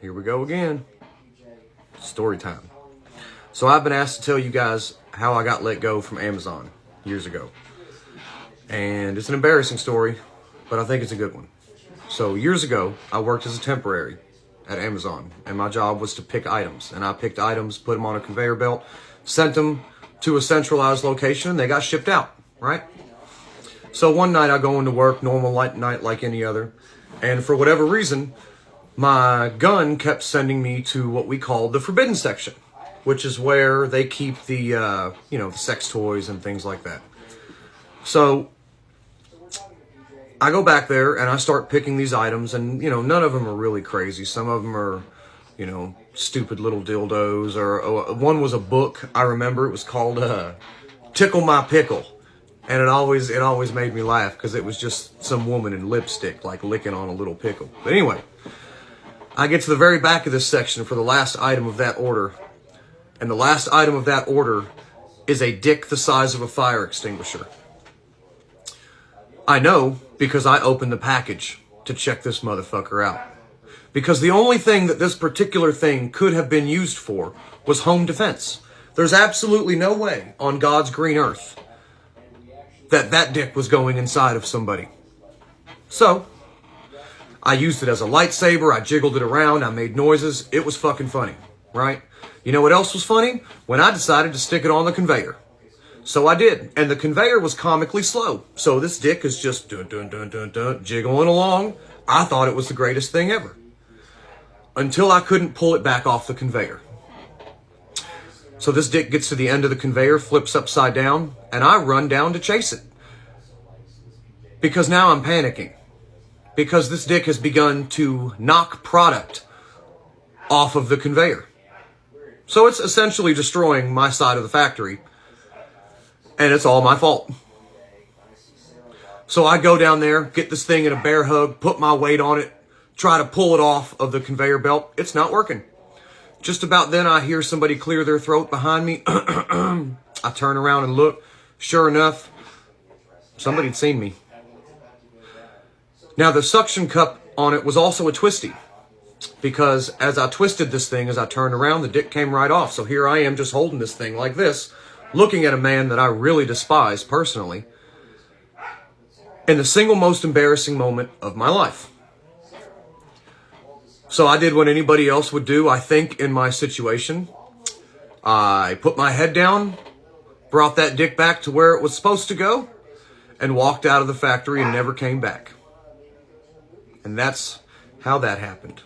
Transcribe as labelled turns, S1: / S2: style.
S1: here we go again. Story time. So I've been asked to tell you guys how I got let go from Amazon years ago. And it's an embarrassing story, but I think it's a good one. So years ago, I worked as a temporary at Amazon, and my job was to pick items. And I picked items, put them on a conveyor belt, sent them to a centralized location, and they got shipped out, right? So one night I go into work, normal night like any other, and for whatever reason, my gun kept sending me to what we call the forbidden section, which is where they keep the, the sex toys and things like that. So I go back there and I start picking these items, and, none of them are really crazy. Some of them are, stupid little dildos, or one was a book. I remember it was called Tickle My Pickle. And it always made me laugh because it was just some woman in lipstick, like licking on a little pickle. But anyway, I get to the very back of this section for the last item of that order. And the last item of that order is a dick the size of a fire extinguisher. I know because I opened the package to check this motherfucker out. Because the only thing that this particular thing could have been used for was home defense. There's absolutely no way on God's green earth that dick was going inside of somebody. So, I used it as a lightsaber, I jiggled it around, I made noises. It was fucking funny, right? You know what else was funny? When I decided to stick it on the conveyor. So I did, and the conveyor was comically slow. So this dick is just jiggling along. I thought it was the greatest thing ever. Until I couldn't pull it back off the conveyor. So this dick gets to the end of the conveyor, flips upside down, and I run down to chase it. Because now I'm panicking. Because this dick has begun to knock product off of the conveyor. So it's essentially destroying my side of the factory. And it's all my fault. So I go down there, get this thing in a bear hug, put my weight on it, try to pull it off of the conveyor belt. It's not working. Just about then, I hear somebody clear their throat behind me. I turn around and look. Sure enough, somebody had seen me. Now, the suction cup on it was also a twisty. Because as I twisted this thing, as I turned around, the dick came right off. So here I am just holding this thing like this, looking at a man that I really despise personally, in the single most embarrassing moment of my life. So I did what anybody else would do, I think, in my situation. I put my head down, brought that dick back to where it was supposed to go, and walked out of the factory and never came back. And that's how that happened.